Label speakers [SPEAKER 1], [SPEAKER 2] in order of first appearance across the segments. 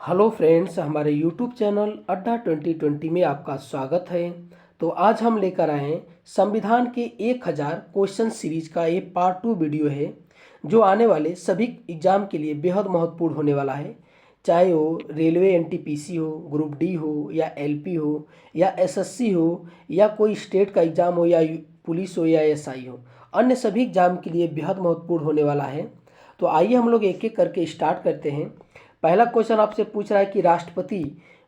[SPEAKER 1] Hello friends, हमारे YouTube channel अड्डा 2020 में आपका स्वागत है। तो आज हम लेकर आए हैं संविधान के 1000 क्वेश्चन सीरीज का ये पार्ट 2 वीडियो है, जो आने वाले सभी एग्जाम के लिए बेहद महत्वपूर्ण होने वाला है। चाहे वो रेलवे एनटीपीसी हो, ग्रुप डी हो, या एलपी हो, या एसएससी हो, या कोई स्टेट का एग्ज़ाम हो, या पुलिस हो, या एसआई हो, अन्य सभी एग्जाम के लिए बेहद महत्वपूर्ण होने वाला है। तो आइए हम लोग एक एक करके स्टार्ट करते हैं। पहला क्वेश्चन आपसे पूछ रहा है कि राष्ट्रपति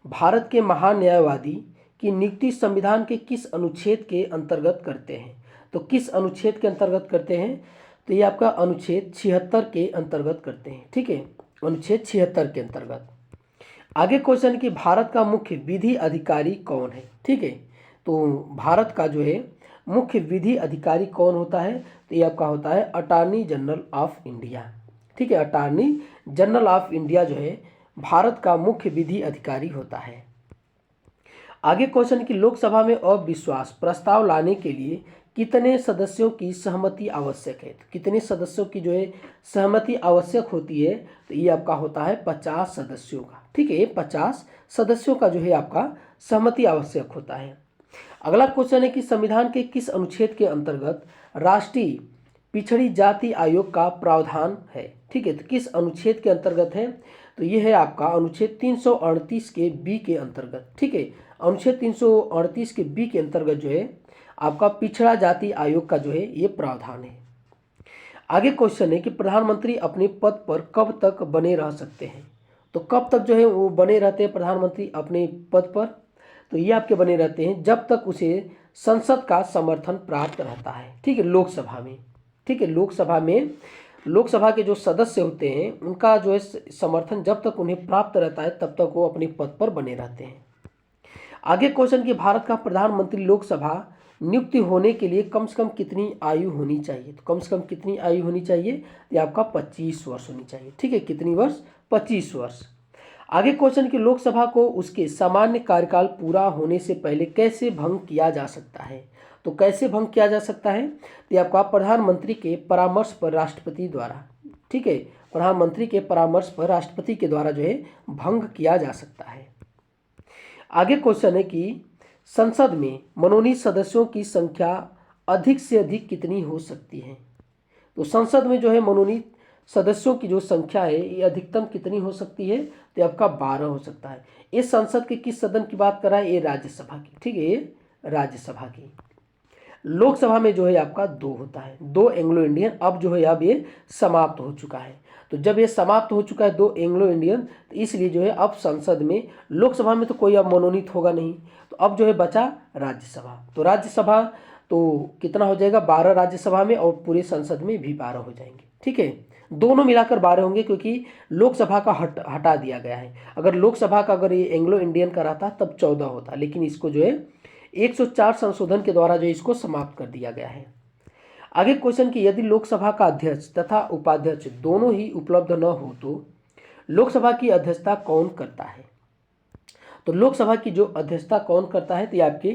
[SPEAKER 1] भारत के महान न्यायवादी की नियुक्ति संविधान के किस अनुच्छेद के अंतर्गत करते हैं। तो किस अनुच्छेद के अंतर्गत करते हैं, तो ये आपका अनुच्छेद 76 के अंतर्गत करते हैं। ठीक है, अनुच्छेद 76 के अंतर्गत। आगे क्वेश्चन कि भारत का मुख्य विधि अधिकारी कौन है। ठीक है, तो भारत का जो है मुख्य विधि अधिकारी कौन होता है, तो ये आपका होता है अटॉर्नी जनरल ऑफ इंडिया। ठीक है, अटॉर्नी जनरल ऑफ इंडिया जो है भारत का मुख्य विधि अधिकारी होता है। आगे क्वेश्चन कि लोकसभा में अविश्वास प्रस्ताव लाने के लिए कितने सदस्यों की सहमति आवश्यक है। तो कितने सदस्यों की जो है सहमति आवश्यक होती है, तो ये आपका होता है 50 सदस्यों का। ठीक है, 50 सदस्यों का जो है आपका सहमति आवश्यक होता है। अगला क्वेश्चन है कि संविधान के किस अनुच्छेद के अंतर्गत राष्ट्रीय पिछड़ी जाति आयोग का प्रावधान है। ठीक है, तो किस अनुच्छेद के अंतर्गत है, तो ये है आपका अनुच्छेद 338 के बी के अंतर्गत। ठीक है, अनुच्छेद 338 के बी के अंतर्गत जो है आपका पिछड़ा जाति आयोग का जो है ये प्रावधान है। आगे क्वेश्चन है कि प्रधानमंत्री अपने पद पर कब तक बने रह सकते हैं। तो कब तक जो है वो बने रहते हैं प्रधानमंत्री अपने पद पर, तो ये आपके बने रहते हैं जब तक उसे संसद का समर्थन प्राप्त रहता है। ठीक है, लोकसभा में। ठीक है, लोकसभा में लोकसभा के जो सदस्य होते हैं उनका जो है समर्थन जब तक उन्हें प्राप्त रहता है तब तक वो अपने पद पर बने रहते हैं। आगे क्वेश्चन कि भारत का प्रधानमंत्री लोकसभा नियुक्ति होने के लिए कम से कम कितनी आयु होनी चाहिए। तो कम से कम कितनी आयु होनी चाहिए, तो आपका 25 वर्ष होनी चाहिए। ठीक है, कितनी वर्ष, 25 वर्ष। आगे क्वेश्चन कि लोकसभा को उसके सामान्य कार्यकाल पूरा होने से पहले कैसे भंग किया जा सकता है। तो कैसे भंग किया जा सकता है, तो आपका प्रधानमंत्री के परामर्श पर राष्ट्रपति द्वारा। ठीक है, प्रधानमंत्री के परामर्श पर राष्ट्रपति के द्वारा जो है भंग किया जा सकता है। आगे क्वेश्चन है कि संसद में मनोनीत सदस्यों की संख्या अधिक से अधिक कितनी हो सकती है। तो संसद में जो है मनोनीत सदस्यों की जो संख्या है ये अधिकतम कितनी हो सकती है, तो आपका 12 हो सकता है। इस संसद के किस सदन की बात कर रहा है, ये राज्यसभा की। ठीक है, ये राज्यसभा की। लोकसभा में जो है आपका 2 होता है, 2 एंग्लो इंडियन। अब जो है अब ये समाप्त हो चुका है। तो जब ये समाप्त हो चुका है 2 एंग्लो इंडियन, तो इसलिए जो है अब संसद में, लोकसभा में तो कोई अब मनोनीत होगा नहीं, तो अब जो है बचा राज्यसभा। तो राज्यसभा तो कितना हो जाएगा, 12 राज्यसभा में और पूरे संसद में भी 12 हो जाएंगे। ठीक है, दोनों मिलाकर 12 होंगे क्योंकि लोकसभा का हटा दिया गया है। अगर लोकसभा का अगर ये एंग्लो इंडियन का रहता तब 14 होता, लेकिन इसको जो है 104 संशोधन के द्वारा जो इसको समाप्त कर दिया गया है। आगे क्वेश्चन कि यदि लोकसभा का अध्यक्ष तथा उपाध्यक्ष दोनों ही उपलब्ध न हो तो लोकसभा की अध्यक्षता कौन करता है। तो लोकसभा की जो अध्यक्षता कौन करता है, तो ये आपके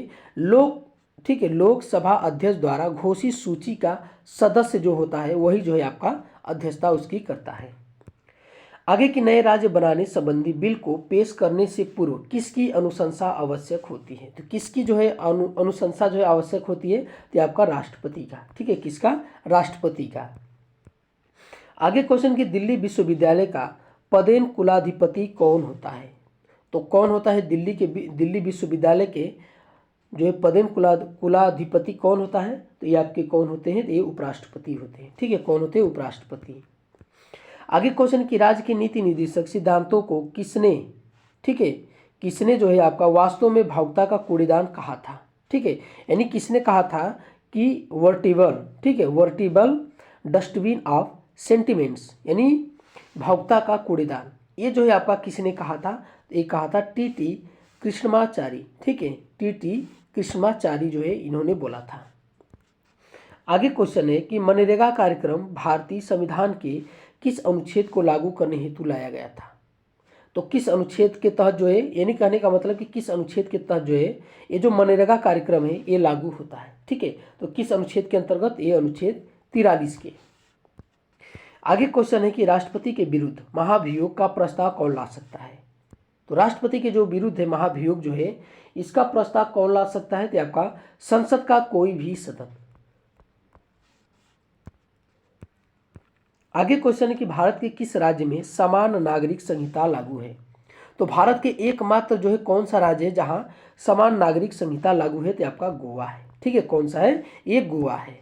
[SPEAKER 1] ठीक है, लोकसभा अध्यक्ष द्वारा घोषित सूची का सदस्य जो होता है वही जो है आपका अध्यक्षता उसकी करता है। आगे की नए राज्य बनाने संबंधी बिल को पेश करने से पूर्व किसकी अनुशंसा आवश्यक होती है। तो किसकी जो है अनुशंसा जो है आवश्यक होती है, तो आपका राष्ट्रपति का। ठीक है, किसका, राष्ट्रपति का। आगे क्वेश्चन कि दिल्ली विश्वविद्यालय का पदेन कुलाधिपति कौन होता है। तो कौन होता है दिल्ली विश्वविद्यालय के जो है पदेन कुलाधिपति कौन होता है, तो ये आपके कौन होते हैं, तो ये उपराष्ट्रपति होते हैं। ठीक है, कौन होते हैं, उपराष्ट्रपति। आगे क्वेश्चन की राज्य के नीति निर्देशक सिद्धांतों को किसने, ठीक है, किसने जो है आपका वास्तव में भावुकता का कूड़ेदान कहा था। ठीक है, यानी किसने कहा था कि वर्टिबल, ठीक है, वर्टिबल डस्टबिन ऑफ सेंटिमेंट्स, यानी भावुकता का कूड़ेदान, ये जो है आपका किसने कहा था, तो ये कहा था टी कृष्णमाचारी। ठीक है, टी कृष्णमाचारी जो है इन्होंने बोला था। आगे क्वेश्चन है कि मनरेगा कार्यक्रम भारतीय संविधान के किस अनुच्छेद को लागू करने हेतु लाया गया था। तो किस अनुच्छेद के तहत जो है, यानी कहने का मतलब कि किस अनुच्छेद के तहत जो है ये जो मनरेगा कार्यक्रम है ये लागू होता है। ठीक है, तो किस अनुच्छेद के अंतर्गत, ये अनुच्छेद 43 के। आगे क्वेश्चन है कि राष्ट्रपति के विरुद्ध महाभियोग का प्रस्ताव कौन ला सकता है। तो राष्ट्रपति के जो विरुद्ध है महाभियोग जो है, इसका प्रस्ताव कौन ला सकता है? तो आपका संसद का कोई भी सदन। आगे क्वेश्चन है कि भारत के किस राज्य में समान नागरिक संहिता लागू है? तो भारत के एकमात्र जो है कौन सा राज्य है जहां समान नागरिक संहिता लागू है? तो आपका गोवा है। ठीक है, कौन सा है? ये गोवा है।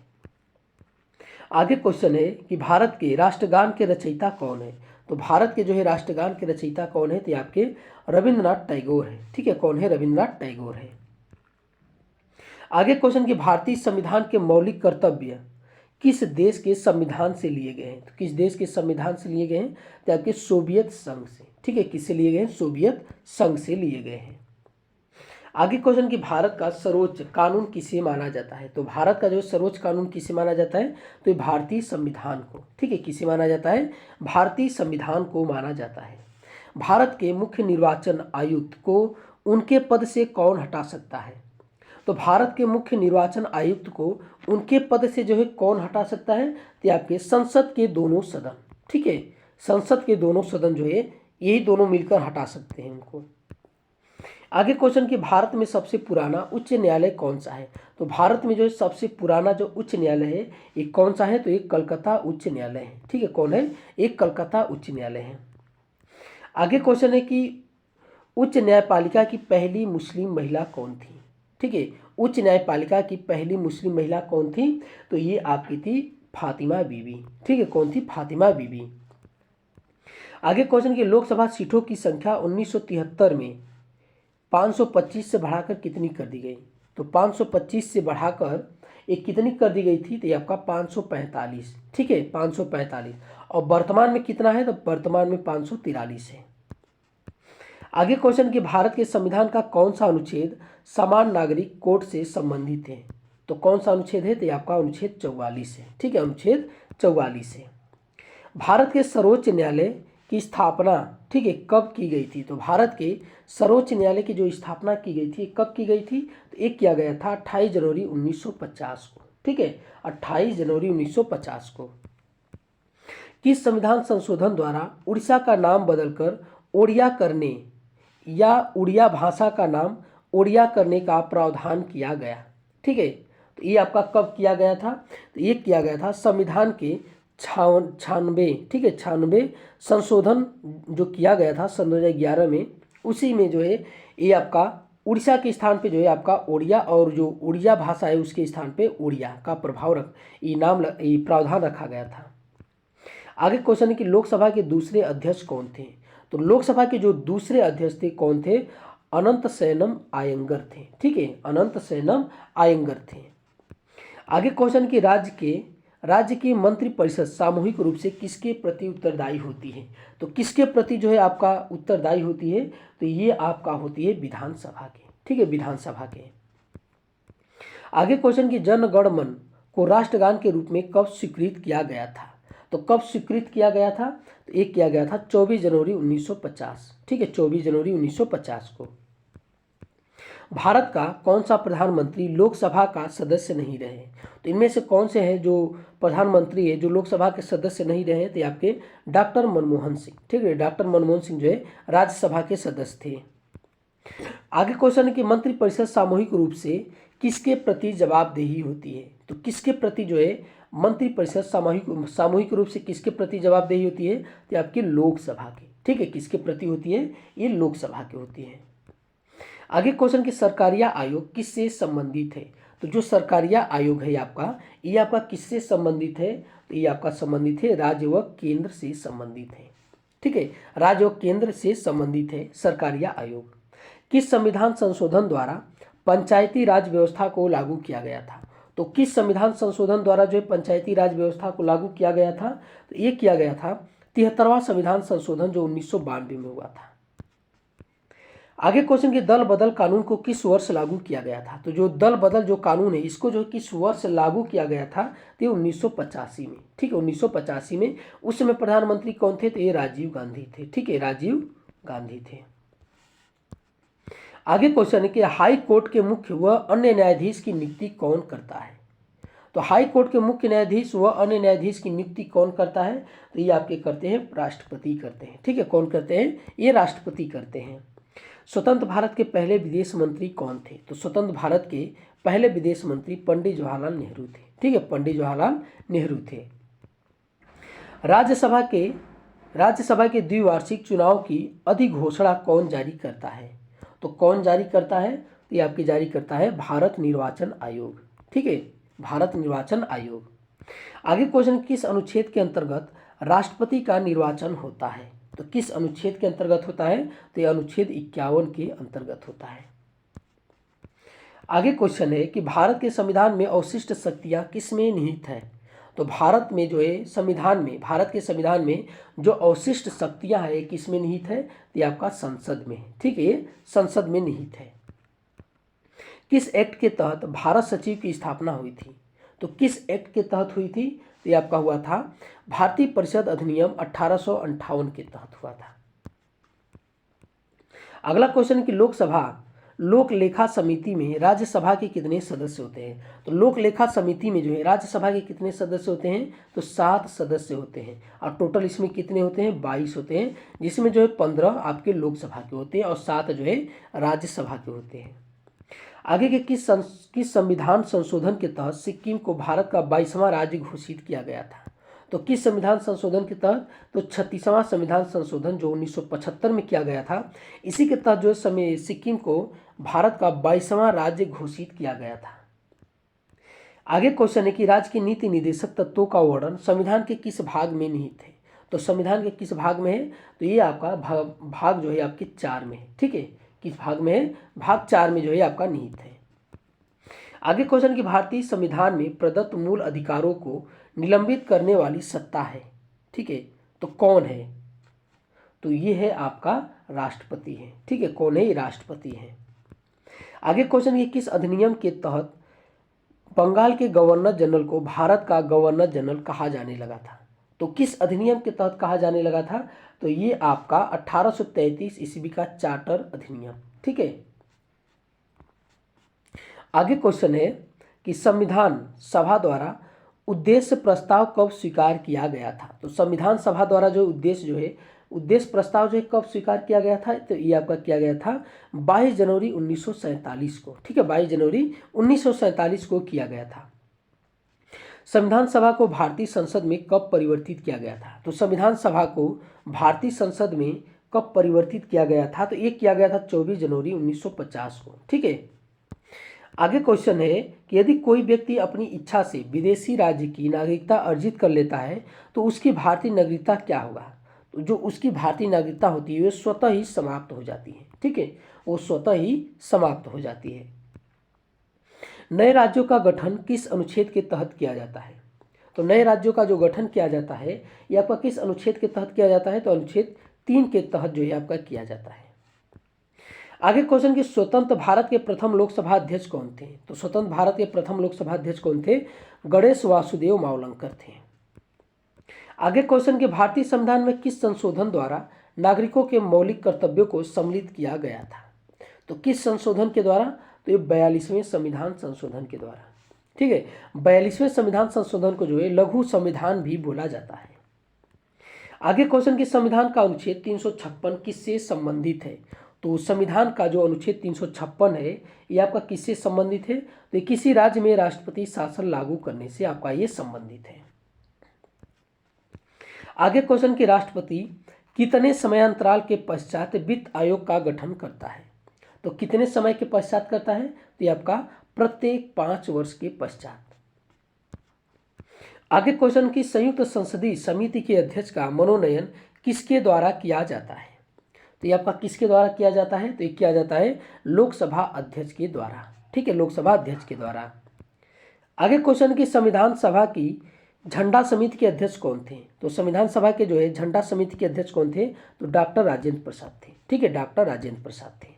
[SPEAKER 1] आगे क्वेश्चन है कि भारत के राष्ट्रगान के रचयिता कौन है? तो भारत के जो है राष्ट्रगान के रचयिता कौन है? तो आपके रविंद्रनाथ टैगोर है। ठीक है, कौन है? रविंद्रनाथ टैगोर है। आगे क्वेश्चन कि भारतीय संविधान के मौलिक कर्तव्य किस देश के संविधान से लिए गए हैं? तो किस देश के संविधान से लिए गए हैं? तो आपके सोवियत संघ से। ठीक है, किससे लिए गए हैं? सोवियत संघ से लिए गए हैं। आगे क्वेश्चन कि भारत का सर्वोच्च कानून किसे माना जाता है? तो भारत का जो सर्वोच्च कानून किसे माना जाता है? तो ये भारतीय संविधान को। ठीक है, किसे माना जाता है? भारतीय संविधान को माना जाता है। भारत के मुख्य निर्वाचन आयुक्त को उनके पद से कौन हटा सकता है? तो भारत के मुख्य निर्वाचन आयुक्त को उनके पद से जो है कौन हटा सकता है? तो आपके संसद के दोनों सदन। ठीक है, संसद के दोनों सदन जो है यही दोनों मिलकर हटा सकते हैं उनको। आगे क्वेश्चन कि भारत में सबसे पुराना उच्च न्यायालय कौन सा है? तो भारत में जो है सबसे पुराना जो उच्च न्यायालय है ये कौन सा है? तो ये कलकत्ता उच्च न्यायालय है। ठीक है, कौन है? एक कलकत्ता उच्च न्यायालय है। आगे क्वेश्चन है कि उच्च न्यायपालिका की पहली मुस्लिम महिला कौन थी? ठीक है, उच्च न्यायपालिका की पहली मुस्लिम महिला कौन थी? तो ये आपकी थी फातिमा बीबी। ठीक है, कौन थी? फातिमा बीबी। आगे क्वेश्चन की लोकसभा सीटों की संख्या 1973 में 525 से बढ़ाकर कितनी कर दी गई? तो 525 से बढ़ाकर एक कितनी कर दी गई थी? तो ये आपका 545। ठीक है, 545। और वर्तमान में कितना है? तो वर्तमान में 543 है। आगे क्वेश्चन कि भारत के संविधान का कौन सा अनुच्छेद समान नागरिक कोड से संबंधित है? तो कौन सा अनुच्छेद है? तो ये आपका अनुच्छेद 44 है। ठीक है, अनुच्छेद 44 है। भारत के सर्वोच्च न्यायालय की स्थापना ठीक है कब की गई थी? तो भारत के सर्वोच्च न्यायालय की जो स्थापना की गई थी कब की गई थी? तो एक किया गया था 28 जनवरी 1950 को। ठीक है, 28 जनवरी 1950 को। किस संविधान संशोधन द्वारा उड़ीसा का नाम बदलकर ओडिया करने या उड़िया भाषा का नाम ओडिया करने का प्रावधान किया गया? ठीक है, तो ये आपका कब किया गया था? तो ये किया गया था संविधान के 96 ठीक है 96 संशोधन जो किया गया था सन 2011 में, उसी में जो है ये आपका उड़ीसा के स्थान पे जो है आपका ओडिया और जो उड़िया भाषा है उसके स्थान पे ओडिया का प्रभाव ये प्रावधान रखा गया था। आगे क्वेश्चन है कि लोकसभा के दूसरे अध्यक्ष कौन थे? तो लोकसभा के जो दूसरे अध्यक्ष थे कौन थे? अनंत सैनम आयंगर थे। ठीक है, अनंत सैनम आयंगर थे। आगे क्वेश्चन कि राज्य की मंत्रिपरिषद सामूहिक रूप से किसके प्रति उत्तरदायी होती है? तो किसके प्रति जो है आपका उत्तरदायी होती है? तो ये आपका होती है विधानसभा के। ठीक है, विधानसभा के। आगे क्वेश्चन की जन गण मन को राष्ट्रगान के रूप में कब स्वीकृत किया गया था? तो कब स्वीकृत किया गया था? तो एक किया गया था 24 जनवरी 1950। ठीक है, 24 जनवरी 1950 को। भारत का कौन सा प्रधानमंत्री लोकसभा का सदस्य नहीं रहे? तो इनमें से कौन से हैं जो प्रधानमंत्री है जो लोकसभा के सदस्य नहीं रहे? तो आपके डॉक्टर मनमोहन सिंह। ठीक है, डॉक्टर मनमोहन सिंह जो है राज्यसभा के सदस्य थे। आगे क्वेश्चन है कि मंत्रिपरिषद सामूहिक रूप से किसके प्रति जवाबदेही होती है? तो किसके प्रति जो है मंत्रिपरिषद सामूहिक रूप से किसके प्रति जवाबदेही होती है? तो आपकी लोकसभा की। ठीक है, किसके प्रति होती है? ये लोकसभा की होती है। आगे क्वेश्चन कि सरकारिया आयोग किससे संबंधित है? तो जो सरकारिया आयोग है ये आपका किससे संबंधित है? तो ये आपका संबंधित है राज्य व केंद्र से संबंधित है। ठीक है, राज्य व केंद्र से संबंधित है सरकारिया आयोग। किस संविधान संशोधन द्वारा पंचायती राज व्यवस्था को लागू किया गया था? तो किस संविधान संशोधन द्वारा जो है पंचायती राज व्यवस्था को लागू किया गया था? तो ये किया गया था 73वां संविधान संशोधन जो 1992 में हुआ था। आगे क्वेश्चन कि दल बदल कानून को किस वर्ष लागू किया गया था? तो जो दल बदल जो कानून है इसको जो किस वर्ष लागू किया गया था? तो 1985 में। ठीक है, 1985 में। उस समय प्रधानमंत्री कौन थे? तो ये राजीव गांधी थे। ठीक है, राजीव गांधी थे। आगे क्वेश्चन है कि हाई कोर्ट के मुख्य व अन्य न्यायाधीश की नियुक्ति कौन करता है? तो हाई कोर्ट के मुख्य न्यायाधीश व अन्य न्यायाधीश की नियुक्ति कौन करता है? तो ये आपके करते हैं राष्ट्रपति करते हैं। ठीक है, कौन करते हैं? ये राष्ट्रपति करते हैं। स्वतंत्र भारत के पहले विदेश मंत्री कौन थे? तो स्वतंत्र भारत के पहले विदेश मंत्री पंडित जवाहरलाल नेहरू थे। ठीक है, पंडित जवाहरलाल नेहरू थे। राज्यसभा के द्विवार्षिक चुनाव की अधिघोषणा कौन जारी करता है? तो कौन जारी करता है? तो ये आपकी जारी करता है भारत निर्वाचन आयोग। ठीक है, भारत निर्वाचन आयोग। आगे क्वेश्चन, किस अनुच्छेद के अंतर्गत राष्ट्रपति का निर्वाचन होता है? तो किस अनुच्छेद के अंतर्गत होता है? तो यह अनुच्छेद 51 के अंतर्गत होता है। आगे क्वेश्चन है कि भारत के संविधान में अवशिष्ट शक्तियां किसमें निहित है? तो भारत में जो है संविधान में, भारत के संविधान में जो अवशिष्ट शक्तियां हैं किसमें निहित है? तो ये आपका संसद में। ठीक है, ये संसद में निहित है। किस एक्ट के तहत भारत सचिव की स्थापना हुई थी? तो किस एक्ट के तहत हुई थी? तो ये आपका हुआ था भारतीय परिषद अधिनियम 1858 के तहत हुआ था। अगला क्वेश्चन कि लोक लेखा समिति में राज्यसभा के कितने सदस्य होते हैं? तो लोक लेखा समिति में जो है राज्यसभा के कितने सदस्य होते हैं? तो 7 सदस्य होते हैं। और टोटल इसमें कितने होते हैं? 22 होते हैं, जिसमें जो है 15 आपके लोकसभा के होते हैं और 7 जो है राज्यसभा के होते हैं। आगे के किस संविधान संशोधन के तहत सिक्किम को भारत का 22वां राज्य घोषित किया गया था? तो किस संविधान संशोधन के तहत? तो 36वां संविधान संशोधन जो 1975 में किया गया था, इसी के तहत जो है सिक्किम को भारत का 22वां राज्य घोषित किया गया था। आगे क्वेश्चन है कि राज्य के नीति निर्देशक तत्वों का वर्णन संविधान के किस भाग में निहित है? तो संविधान के किस भाग में है? तो ये आपका भाग जो है आपके 4 में है। ठीक है, किस भाग में है? भाग 4 में जो है आपका निहित है। आगे क्वेश्चन कि भारतीय संविधान में प्रदत्त मूल अधिकारों को निलंबित करने वाली सत्ता है। ठीक है, तो कौन है? तो ये है आपका राष्ट्रपति है। ठीक है, कौन है? ये राष्ट्रपति है। आगे क्वेश्चन ये किस अधिनियम के तहत बंगाल के गवर्नर जनरल को भारत का गवर्नर जनरल कहा जाने लगा था? तो किस अधिनियम के तहत कहा जाने लगा था? तो ये आपका 1833 ईस्वी का चार्टर अधिनियम। ठीक है। आगे क्वेश्चन है कि संविधान सभा द्वारा उद्देश्य प्रस्ताव कब स्वीकार किया गया था? तो संविधान सभा द्वारा जो उद्देश्य प्रस्ताव जो है कब स्वीकार किया गया था? तो ये आपका किया गया था 22 जनवरी 1947 को। ठीक है, 22 जनवरी 1947 को किया गया था। संविधान सभा को भारतीय संसद में कब परिवर्तित किया गया था? तो संविधान सभा को भारतीय संसद में कब परिवर्तित किया गया था? तो ये किया गया था 24 जनवरी 1950 को। ठीक है। आगे क्वेश्चन है कि यदि कोई व्यक्ति अपनी इच्छा से विदेशी राज्य की नागरिकता अर्जित कर लेता है तो उसकी भारतीय नागरिकता क्या होगा? तो जो उसकी भारतीय नागरिकता होती है वो स्वतः ही समाप्त हो जाती है। ठीक है, वो स्वतः ही समाप्त हो जाती है। नए राज्यों का गठन किस अनुच्छेद के तहत किया जाता है? तो नए राज्यों का जो गठन किया जाता है ये आपका किस अनुच्छेद के तहत किया जाता है? तो अनुच्छेद 3 के तहत जो है आपका किया जाता है। आगे क्वेश्चन कि स्वतंत्र भारत के प्रथम लोकसभा अध्यक्ष कौन थे? तो स्वतंत्र भारत के प्रथम लोकसभा अध्यक्ष कौन थे? गणेश वासुदेव मावलंकर थे। आगे क्वेश्चन कि भारतीय संविधान में किस संशोधन द्वारा नागरिकों के मौलिक कर्तव्यों को सम्मिलित किया गया था? तो किस संशोधन के द्वारा? तो ये 42वें संविधान संशोधन के द्वारा। ठीक है, 42वें संविधान संशोधन को जो है लघु संविधान भी बोला जाता है। आगे क्वेश्चन कि संविधान का अनुच्छेद 356 किससे संबंधित है? तो संविधान का जो अनुच्छेद 356 है ये आपका किससे संबंधित है? तो किसी राज्य में राष्ट्रपति शासन लागू करने से आपका ये संबंधित है। आगे क्वेश्चन कि राष्ट्रपति कितने समयांतराल के पश्चात वित्त आयोग का गठन करता है? तो कितने समय के पश्चात करता है? तो ये आपका प्रत्येक 5 वर्ष के पश्चात। आगे क्वेश्चन की संयुक्त संसदीय समिति के अध्यक्ष का मनोनयन किसके द्वारा किया जाता है? तो ये आपका किसके द्वारा किया जाता है? तो ये किया जाता है लोकसभा अध्यक्ष के द्वारा। ठीक है, लोकसभा अध्यक्ष के द्वारा। आगे क्वेश्चन की संविधान सभा की झंडा समिति के अध्यक्ष कौन थे? तो संविधान सभा के जो है झंडा समिति के अध्यक्ष कौन थे? तो डॉक्टर राजेंद्र प्रसाद थे। ठीक है, डॉक्टर राजेंद्र प्रसाद थे।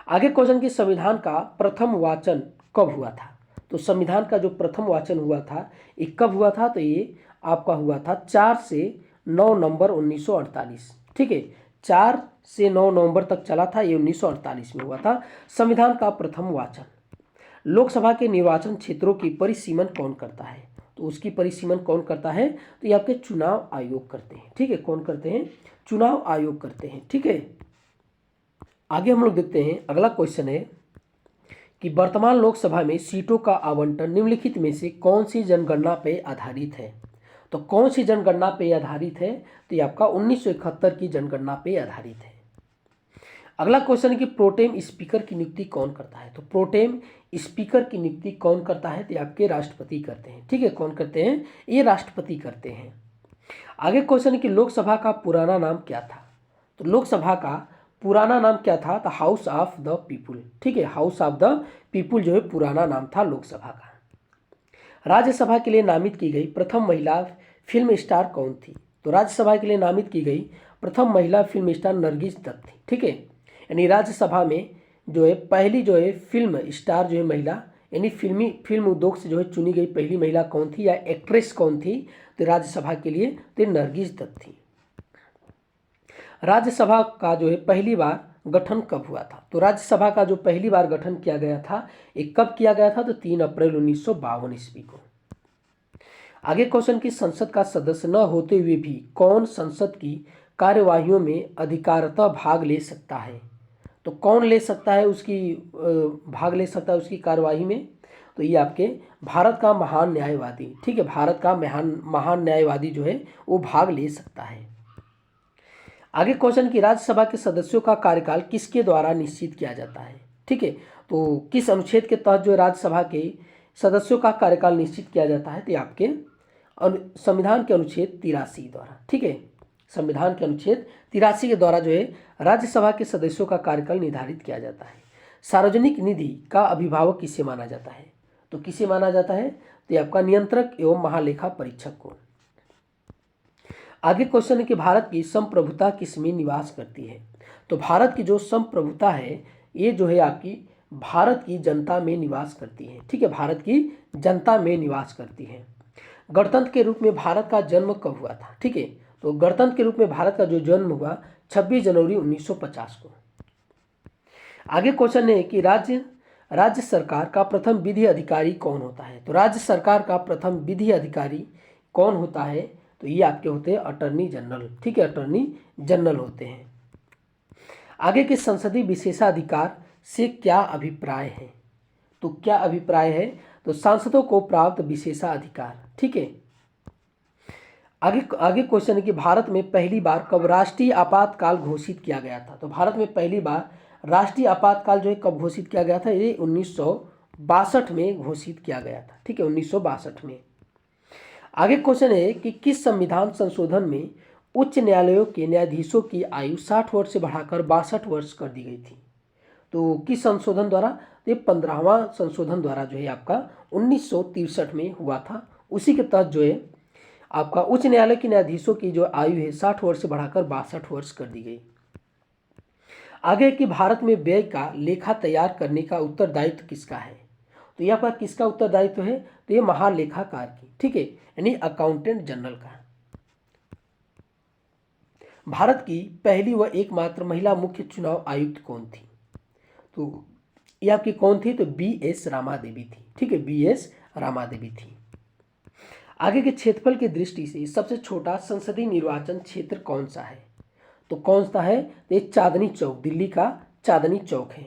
[SPEAKER 1] आगे क्वेश्चन की संविधान का प्रथम वाचन कब हुआ था? तो संविधान का जो प्रथम वाचन हुआ था ये कब हुआ था? तो ये आपका हुआ था 4 से 9 नवंबर 1948। ठीक है, 4 से 9 नवंबर तक चला था, ये 1948 में हुआ था संविधान का प्रथम वाचन। लोकसभा के निर्वाचन क्षेत्रों की परिसीमन कौन करता है? तो उसकी परिसीमन कौन करता है? तो ये आपके चुनाव आयोग करते हैं। ठीक है, कौन करते हैं? चुनाव आयोग करते हैं। ठीक है। आगे हम लोग देखते हैं, अगला क्वेश्चन है कि वर्तमान लोकसभा में सीटों का आवंटन निम्नलिखित में से कौन सी जनगणना पे आधारित है। तो कौन सी जनगणना पे आधारित है, तो ये आपका 1971 की जनगणना पे आधारित है। अगला क्वेश्चन है कि प्रोटेम स्पीकर की नियुक्ति कौन करता है। तो प्रोटेम स्पीकर की नियुक्ति कौन करता है, तो आपके राष्ट्रपति करते हैं। ठीक है, कौन करते हैं, ये राष्ट्रपति करते हैं। आगे क्वेश्चन है कि लोकसभा का पुराना नाम क्या था। तो लोकसभा का पुराना नाम क्या था, तो हाउस ऑफ द पीपुल। ठीक है, हाउस ऑफ द पीपुल जो है पुराना नाम था लोकसभा का। राज्यसभा के लिए नामित की गई प्रथम महिला फिल्म स्टार कौन थी। तो राज्यसभा के लिए नामित की गई प्रथम महिला फिल्म स्टार नरगिस दत्त थी। ठीक है, यानी राज्यसभा में जो है पहली जो है फिल्म स्टार जो है महिला, यानी फिल्म उद्योग से जो है चुनी गई पहली महिला कौन थी या एक्ट्रेस कौन थी, तो राज्यसभा के लिए तो नरगिस दत्त थी। राज्यसभा का जो है पहली बार गठन कब हुआ था। तो राज्यसभा का जो पहली बार गठन किया गया था, ये कब किया गया था, तो 3 अप्रैल 1952 ईस्वी को। आगे क्वेश्चन की संसद का सदस्य न होते हुए भी कौन संसद की कार्यवाहियों में अधिकारतः भाग ले सकता है। तो कौन ले सकता है उसकी भाग ले सकता है उसकी कार्यवाही में, तो ये आपके भारत का महान न्यायवादी। ठीक है, भारत का महान न्यायवादी जो है वो भाग ले सकता है। आगे क्वेश्चन की राज्यसभा के सदस्यों का कार्यकाल किसके द्वारा निश्चित किया जाता है। ठीक है, तो किस अनुच्छेद के तहत जो राज्यसभा के सदस्यों का कार्यकाल निश्चित किया जाता है, तो आपके संविधान के अनुच्छेद 83 द्वारा। ठीक है, संविधान के अनुच्छेद 83 के द्वारा जो है राज्यसभा के सदस्यों का कार्यकाल निर्धारित किया जाता है। सार्वजनिक निधि का अभिभावक किसे माना जाता है। तो किसे माना जाता है, तो आपका नियंत्रक एवं महालेखा परीक्षक को। आगे क्वेश्चन है कि भारत की संप्रभुता किसमें निवास करती है। तो भारत की जो संप्रभुता है ये जो है आपकी भारत की जनता में निवास करती है। ठीक है, भारत की जनता में निवास करती है। गणतंत्र के रूप में भारत का जन्म कब हुआ था। ठीक है, तो गणतंत्र के रूप में भारत का जो जन्म हुआ 26 जनवरी 1950 को। आगे क्वेश्चन है कि राज्य सरकार का प्रथम विधि अधिकारी कौन होता है। तो राज्य सरकार का प्रथम विधि अधिकारी कौन होता है, तो ये आपके होते हैं अटर्नी जनरल। ठीक है, अटर्नी जनरल होते हैं। आगे के संसदीय विशेषाधिकार से क्या अभिप्राय है। तो क्या अभिप्राय है, तो सांसदों को प्राप्त विशेषाधिकार। ठीक है, आगे क्वेश्चन है कि भारत में पहली बार कब राष्ट्रीय आपातकाल घोषित किया गया था। तो भारत में पहली बार राष्ट्रीय आपातकाल जो है कब घोषित किया गया था, ये 1962 में घोषित किया गया था। ठीक है, 1962 में। आगे क्वेश्चन है कि किस संविधान संशोधन में उच्च न्यायालयों के न्यायाधीशों की आयु 60 वर्ष से बढ़ाकर 62 वर्ष कर दी गई थी। तो किस संशोधन द्वारा, तो ये 15वां संशोधन द्वारा जो है आपका 1963 में हुआ था। उसी के तहत जो है आपका उच्च न्यायालय के न्यायाधीशों की जो आयु है 60 वर्ष से बढ़ाकर 62 वर्ष कर दी गई। आगे कि भारत में व्यय का लेखा तैयार करने का उत्तरदायित्व किसका है। तो यहाँ पर किसका उत्तरदायित्व है, तो ये महालेखाकार की। ठीक है, यानी अकाउंटेंट जनरल का। भारत की पहली व एकमात्र महिला मुख्य चुनाव आयुक्त कौन थी। तो ये आपकी कौन थी, तो BS रामा देवी थी। ठीक है, BS रामा देवी थी। आगे के क्षेत्रफल की दृष्टि से सबसे छोटा संसदीय निर्वाचन क्षेत्र कौन सा है। तो कौन सा है, तो ये चांदनी चौक, दिल्ली का चांदनी चौक है।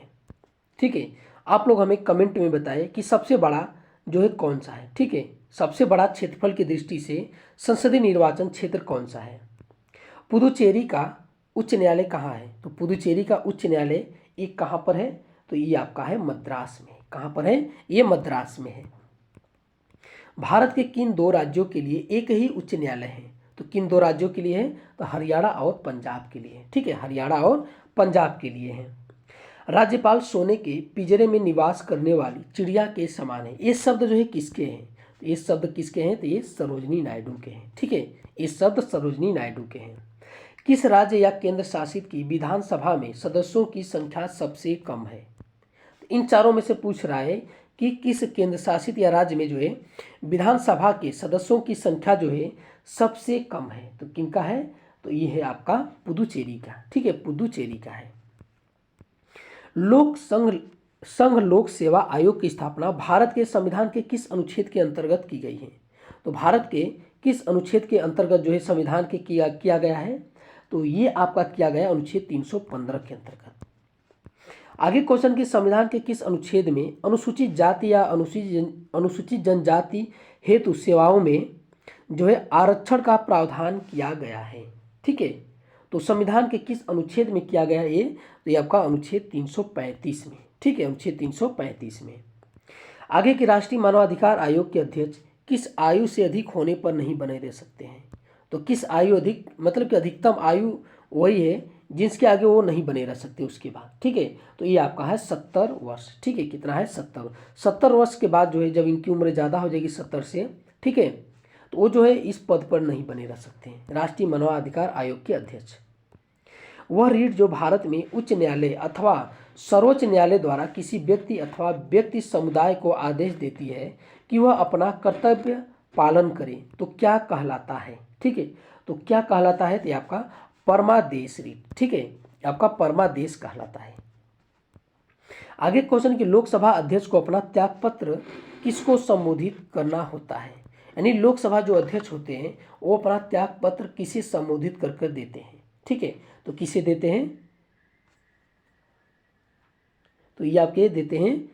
[SPEAKER 1] ठीक है, आप लोग हमें कमेंट में बताएं कि सबसे बड़ा जो है कौन सा है। ठीक है, सबसे बड़ा क्षेत्रफल की दृष्टि से संसदीय निर्वाचन क्षेत्र कौन सा है। पुदुचेरी का उच्च न्यायालय कहाँ है। तो पुदुचेरी का उच्च न्यायालय ये कहाँ पर है, तो ये आपका है मद्रास में। कहाँ पर है, ये मद्रास में है। भारत के किन 2 राज्यों के लिए एक ही उच्च न्यायालय है। तो किन 2 राज्यों के लिए है, तो हरियाणा और पंजाब के लिए। ठीक है, हरियाणा और पंजाब के लिए है। राज्यपाल सोने के पिंजरे में निवास करने वाली चिड़िया के समान है। ये शब्द जो है किसके हैं, तो ये शब्द किसके हैं, तो ये सरोजनी नायडू के हैं। ठीक है, ये शब्द सरोजनी नायडू के हैं। किस राज्य या केंद्र शासित की विधानसभा में सदस्यों की संख्या सबसे कम है। तो इन चारों में से पूछ रहा है कि किस केंद्र शासित या राज्य में जो है विधानसभा के सदस्यों की संख्या जो है सबसे कम है। तो किनका है, तो ये है आपका पुदुचेरी का। ठीक है, पुदुचेरी का है। संघ लोक सेवा आयोग की स्थापना भारत के संविधान के किस अनुच्छेद के अंतर्गत की गई है। तो भारत के किस अनुच्छेद के अंतर्गत जो है संविधान के किया गया है, तो ये आपका किया गया अनुच्छेद 315 के अंतर्गत। आगे क्वेश्चन कि संविधान के किस अनुच्छेद में अनुसूचित जाति या अनुसूचित जनजाति हेतु सेवाओं में जो है आरक्षण का प्रावधान किया गया है। ठीक है, तो संविधान के किस अनुच्छेद में किया गया ये, तो ये आपका अनुच्छेद 335 में। ठीक है, अनुच्छेद 335 में। आगे कि राष्ट्रीय मानवाधिकार आयोग के अध्यक्ष किस आयु से अधिक होने पर नहीं बने रह सकते हैं। तो किस आयु अधिक, मतलब कि अधिकतम आयु वही है जिसके आगे वो नहीं बने रह सकते उसके बाद। ठीक है, तो ये आपका है 70 वर्ष। ठीक है, कितना है 70 वर्ष के बाद जो है जब इनकी उम्र ज़्यादा हो जाएगी 70 से, ठीक है, तो वो जो है इस पद पर नहीं बने रह सकते हैं राष्ट्रीय मानवाधिकार आयोग के अध्यक्ष। वह रीट जो भारत में उच्च न्यायालय अथवा सर्वोच्च न्यायालय द्वारा किसी व्यक्ति अथवा व्यक्ति समुदाय को आदेश देती है कि वह अपना कर्तव्य पालन करे तो क्या कहलाता है। ठीक है, तो क्या कहलाता है, तो आपका परमादेश रीट। ठीक है, आपका परमादेश कहलाता है। आगे क्वेश्चन कि लोकसभा अध्यक्ष को अपना त्यागपत्र किसको संबोधित करना होता है। यानी लोकसभा जो अध्यक्ष होते हैं वो अपना त्यागपत्र किसे संबोधित कर कर देते हैं। ठीक है, तो किसे देते हैं, तो ये आपके देते हैं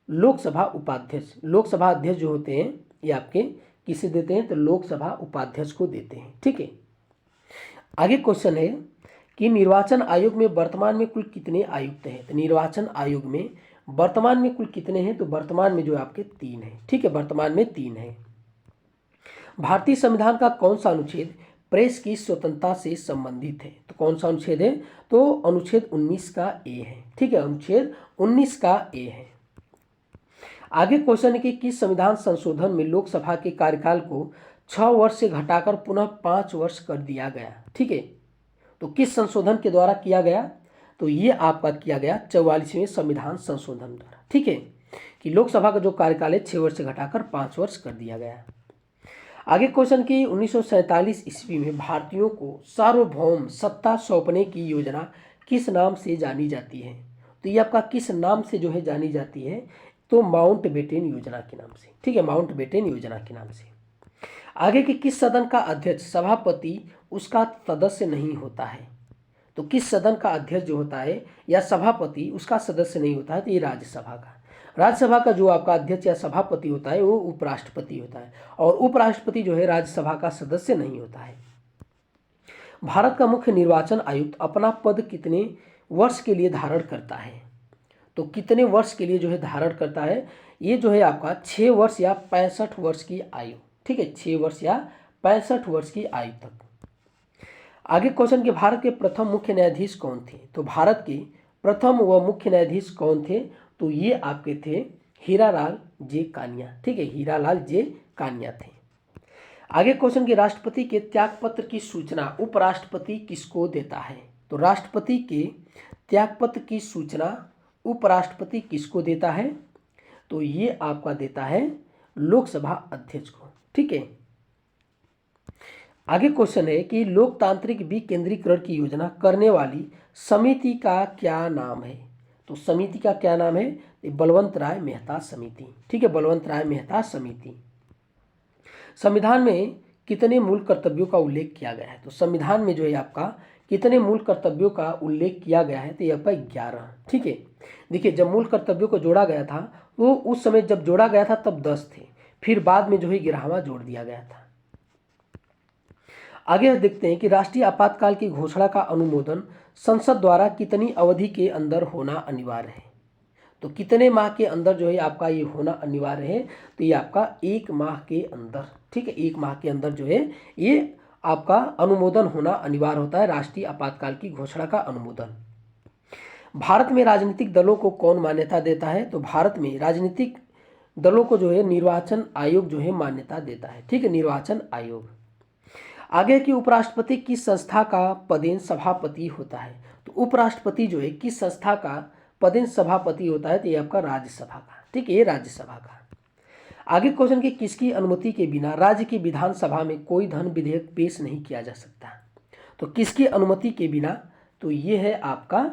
[SPEAKER 1] लोकसभा उपाध्यक्ष। लोकसभा अध्यक्ष जो होते हैं ये आपके किसे देते हैं, तो लोकसभा उपाध्यक्ष को देते हैं। ठीक है, आगे क्वेश्चन है कि निर्वाचन आयोग में वर्तमान में कुल कितने आयुक्त हैं। तो निर्वाचन आयोग में वर्तमान में कुल कितने हैं, तो वर्तमान में जो आपके 3 हैं। ठीक है, वर्तमान में 3 हैं। भारतीय संविधान का कौन सा अनुच्छेद प्रेस की स्वतंत्रता से संबंधित है। तो कौन सा अनुच्छेद है, तो अनुच्छेद 19 का ए है। ठीक है, अनुच्छेद 19 का ए है। आगे क्वेश्चन है कि किस संविधान संशोधन में लोकसभा के कार्यकाल को 6 वर्ष से घटाकर पुनः 5 वर्ष कर दिया गया। ठीक है, तो किस संशोधन के द्वारा किया गया, तो ये आपका किया गया 44वें संविधान संशोधन द्वारा। ठीक है, कि लोकसभा का जो कार्यकाल है 6 वर्ष से घटाकर 5 वर्ष कर दिया गया। आगे क्वेश्चन कि 1947 ईस्वी में भारतीयों को सार्वभौम सत्ता सौंपने की योजना किस नाम से जानी जाती है। तो ये आपका किस नाम से जो है जानी जाती है, तो माउंटबेटन योजना के नाम से। ठीक है, माउंटबेटन योजना के नाम से। आगे कि किस सदन का अध्यक्ष सभापति उसका सदस्य नहीं होता है। तो किस सदन का अध्यक्ष जो होता है या सभापति उसका सदस्य नहीं होता है, तो ये राज्यसभा का। राज्यसभा का जो आपका अध्यक्ष या सभापति होता है वो उपराष्ट्रपति होता है, और उपराष्ट्रपति जो है राज्यसभा का सदस्य नहीं होता है। भारत का मुख्य निर्वाचन आयुक्त अपना पद कितने वर्ष के लिए धारण करता है। तो कितने वर्ष के लिए जो है धारण करता है, ये जो है आपका 6 वर्ष या 65 वर्ष की आयु। ठीक है, 6 वर्ष या 65 वर्ष की आयु तक। आगे क्वेश्चन कि भारत के प्रथम मुख्य न्यायाधीश कौन थे। तो भारत के प्रथम व मुख्य न्यायाधीश कौन थे, तो ये आपके थे हीरालाल जे कानिया। ठीक है, हीरालाल जे कानिया थे। आगे क्वेश्चन कि राष्ट्रपति के त्यागपत्र की सूचना उपराष्ट्रपति किसको देता है। तो राष्ट्रपति के त्यागपत्र की सूचना उपराष्ट्रपति किसको देता है, तो ये आपका देता है लोकसभा अध्यक्ष को। ठीक है, आगे क्वेश्चन है कि लोकतांत्रिक विकेंद्रीकरण की योजना करने वाली समिति का क्या नाम है। तो समिति का क्या नाम है, बलवंत राय मेहता समिति। ठीक है, बलवंत राय मेहता समिति। संविधान में कितने मूल कर्तव्यों का उल्लेख किया गया है। तो संविधान में जो है आपका कितने मूल कर्तव्यों का उल्लेख किया गया है, तो ये आपका 11। ठीक है, देखिए जब मूल कर्तव्यों को जोड़ा गया था वो उस समय जब जोड़ा गया था तब 10 थे, फिर बाद में जो है 11वां जोड़ दिया गया था। आगे देखते हैं कि राष्ट्रीय आपातकाल की घोषणा का अनुमोदन संसद द्वारा कितनी अवधि के अंदर होना अनिवार्य है। तो कितने माह के अंदर जो है आपका ये होना अनिवार्य है, तो ये आपका 1 माह के अंदर। ठीक है, 1 माह के अंदर जो है ये आपका अनुमोदन होना अनिवार्य होता है, राष्ट्रीय आपातकाल की घोषणा का अनुमोदन। भारत में राजनीतिक दलों को कौन मान्यता देता है। तो भारत में राजनीतिक दलों को जो है निर्वाचन आयोग जो है मान्यता देता है। ठीक है, निर्वाचन आयोग। आगे की उपराष्ट्रपति किस संस्था का पदेन सभापति होता है। तो उपराष्ट्रपति जो है किस संस्था का पदेन सभापति होता है, तो ये आपका राज्यसभा का। ठीक है, ये राज्यसभा का। आगे क्वेश्चन कि किसकी अनुमति के बिना राज्य की विधानसभा में कोई धन विधेयक पेश नहीं किया जा सकता। तो किसकी अनुमति के बिना, तो ये है आपका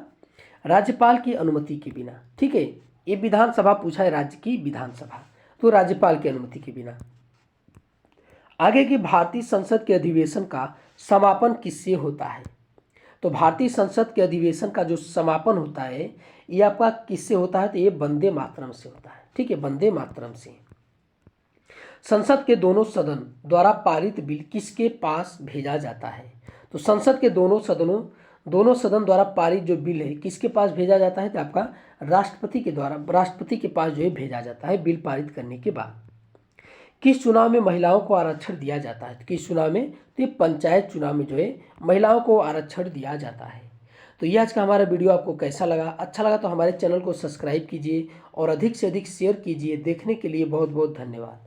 [SPEAKER 1] राज्यपाल की अनुमति के बिना। ठीक है, ये विधानसभा पूछा है, राज्य की विधानसभा, तो राज्यपाल की अनुमति के बिना। आगे की भारतीय संसद के अधिवेशन का समापन किससे होता है। तो भारतीय संसद के अधिवेशन का जो समापन होता है ये आपका किससे होता है, तो ये वंदे मातरम से होता है। ठीक है, वंदे मातरम से। संसद के दोनों सदन द्वारा पारित बिल किसके पास भेजा जाता है, तो संसद के दोनों सदन द्वारा पारित जो बिल है किसके पास भेजा जाता है, तो आपका राष्ट्रपति के पास जो है भेजा जाता है बिल पारित करने के बाद। किस चुनाव में महिलाओं को आरक्षण दिया जाता है, तो किस चुनाव में, तो ये पंचायत चुनाव में जो है महिलाओं को आरक्षण दिया जाता है। तो ये आज का हमारा वीडियो आपको कैसा लगा, अच्छा लगा तो हमारे चैनल को सब्सक्राइब कीजिए और अधिक से अधिक शेयर कीजिए। देखने के लिए बहुत बहुत धन्यवाद।